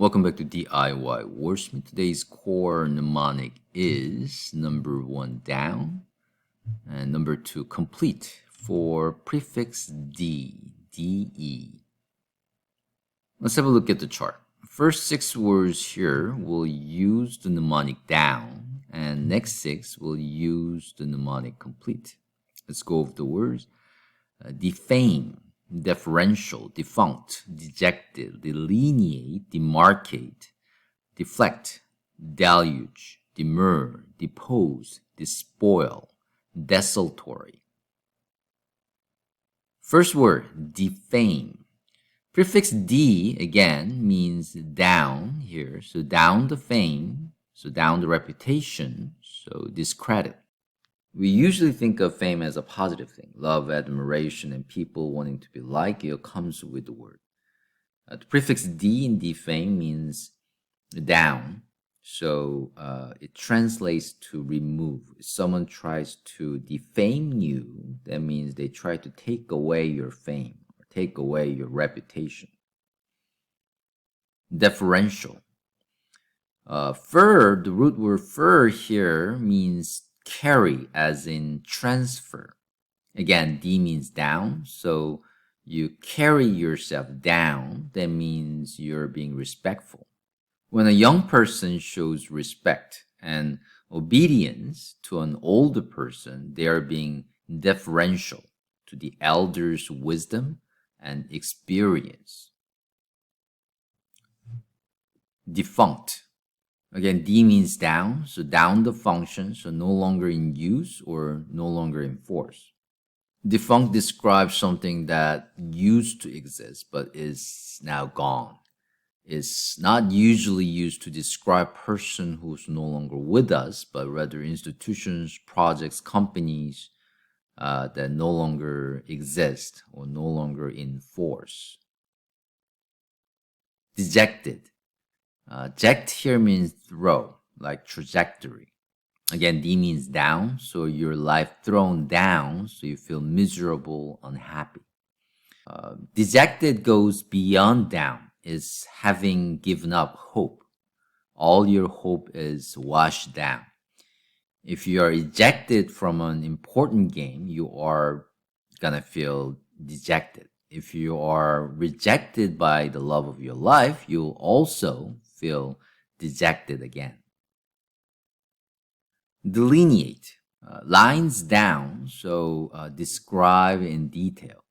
Welcome back to DIY Wordsmith. Today's core mnemonic is number 1, down, and number 2, complete for prefix D, D-E. Let's have a look at the chart. First 6 words here will use the mnemonic down, and next 6 will use the mnemonic complete. Let's go over the words. Defame, deferential, defunct, dejected, delineate, demarcate, deflect, deluge, demur, depose, despoil, desultory. First word, defame. Prefix D, again, means down here. So down the fame, so down the reputation, so discredit. We usually think of fame as a positive thing. Love, admiration, and people wanting to be like you comes with the word. The prefix D in defame means down. So it translates to remove. If someone tries to defame you, that means they try to take away your fame or take away your reputation. Deferential. Fur, the root word fur here means carry, as in transfer. Again, D means down, so you carry yourself down. That means you're being respectful. When a young person shows respect and obedience to an older person, they are being deferential to the elder's wisdom and experience. Defunct. Again, D means down, so down the function, so no longer in use or no longer in force. Defunct describes something that used to exist but is now gone. It's not usually used to describe a person who's no longer with us, but rather institutions, projects, companies that no longer exist or no longer in force. Dejected. Ject here means throw, like trajectory. Again, D means down, so your life thrown down, so you feel miserable, unhappy. Dejected goes beyond down, is having given up hope. All your hope is washed down. If you are ejected from an important game, you are gonna feel dejected. If you are rejected by the love of your life, you'll also feel dejected again. Delineate, lines down, so describe in detail.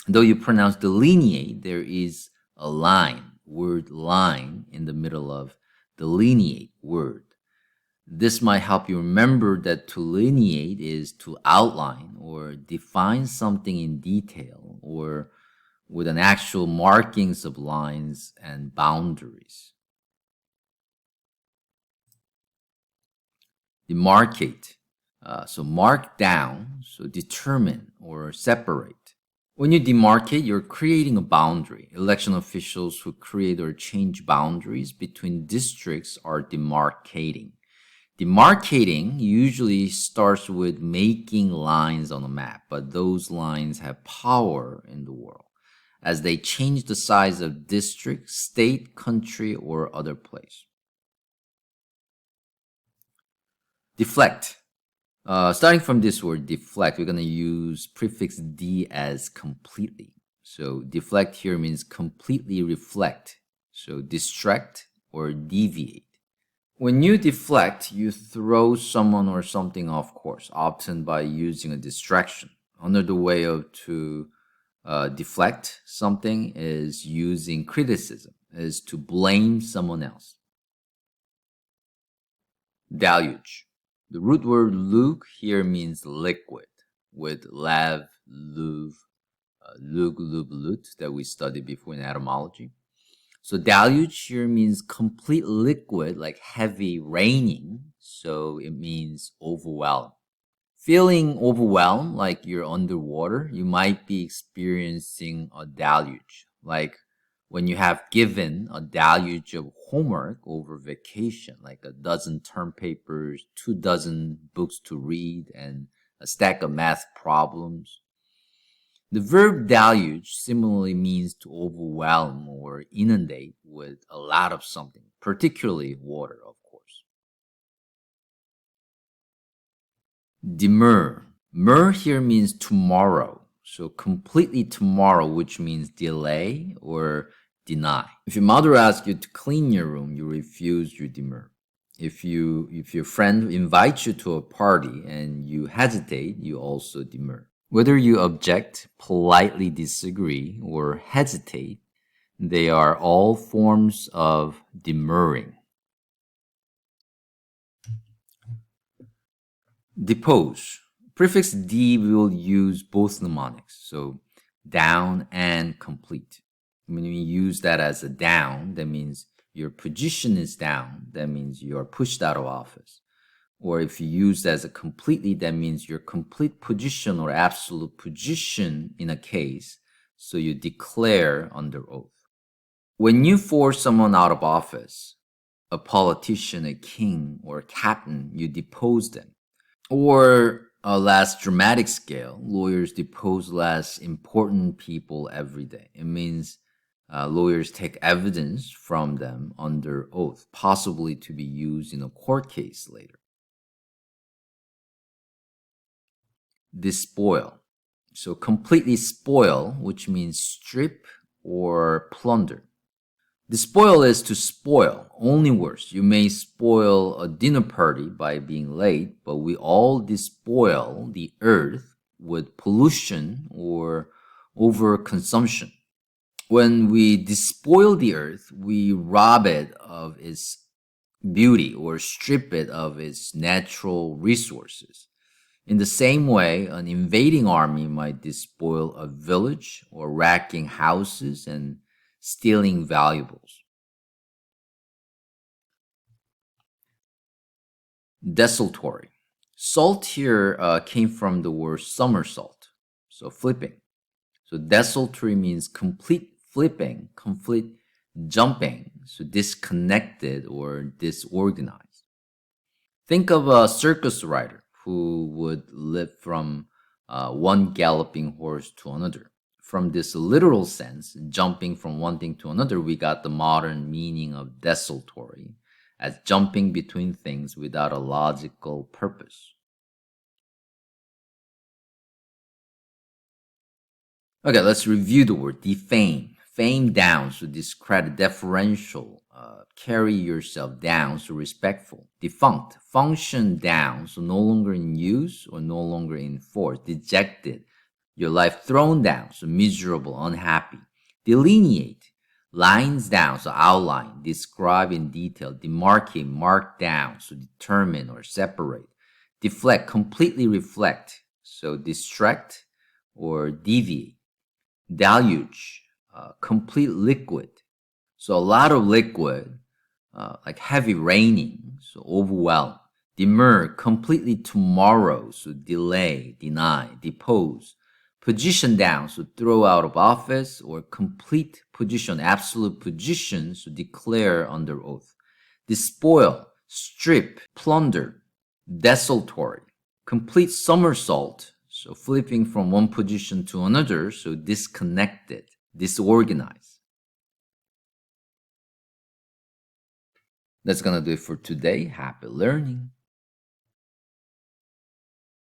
Though you pronounce delineate, there is a line, word line, in the middle of delineate word. This might help you remember that to delineate is to outline or define something in detail or with an actual markings of lines and boundaries. Demarcate, so mark down, so determine or separate. When you demarcate, you're creating a boundary. Election officials who create or change boundaries between districts are demarcating. Demarcating usually starts with making lines on a map, but those lines have power in the world as they change the size of district, state, country, or other place. Deflect. Starting from this word, deflect, we're going to use prefix D as completely. So deflect here means completely reflect. So distract or deviate. When you deflect, you throw someone or something off course, often by using a distraction. Another way to deflect something is using criticism, is to blame someone else. Deluge. The root word luge here means liquid, with lav, luv, lug, lub, lut that we studied before in etymology. So deluge here means complete liquid, like heavy raining, so it means overwhelmed. Feeling overwhelmed, like you're underwater, you might be experiencing a deluge, like when you have given a deluge of homework over vacation, like a dozen term papers, 24 books to read, and a stack of math problems. The verb deluge similarly means to overwhelm or inundate with a lot of something, particularly water, of course. Demur. Mur here means tomorrow. So completely tomorrow, which means delay or deny. If your mother asks you to clean your room, you refuse, you demur. If your friend invites you to a party and you hesitate, you also demur. Whether you object, politely disagree, or hesitate, they are all forms of demurring. Depose. Prefix D will use both mnemonics, so down and complete. When we use that as a down, that means your position is down. That means you are pushed out of office. Or if you use that as a completely, that means your complete position or absolute position in a case. So you declare under oath. When you force someone out of office, a politician, a king, or a captain, you depose them. Or a less dramatic scale, lawyers depose less important people every day. It means lawyers take evidence from them under oath, possibly to be used in a court case later. Despoil. So completely spoil, which means strip or plunder. Despoil is to spoil, only worse. You may spoil a dinner party by being late, but we all despoil the earth with pollution or overconsumption. When we despoil the earth, we rob it of its beauty or strip it of its natural resources. In the same way, an invading army might despoil a village or wrecking houses and stealing valuables. Desultory. Salt here came from the word somersault, so flipping. So desultory means complete flipping, complete jumping, so disconnected or disorganized. Think of a circus rider who would leap from one galloping horse to another. From this literal sense, jumping from one thing to another, we got the modern meaning of desultory as jumping between things without a logical purpose. Okay, let's review the word defame. Fame down, so discredit, deferential, carry yourself down, so respectful. Defunct, function down, so no longer in use or no longer in force. Dejected, your life thrown down, so miserable, unhappy. Delineate, lines down, so outline, describe in detail. Demarcate, mark down, so determine or separate. Deflect, completely reflect, so distract or deviate. Deluge, complete liquid, so a lot of liquid, like heavy raining, so overwhelm. Demur, completely tomorrow, so delay, deny. Depose, position down, so throw out of office, or complete position, absolute position, so declare under oath. Despoil, strip, plunder. Desultory, complete somersault, so flipping from one position to another, so disconnected, disorganized. That's gonna do it for today. Happy learning.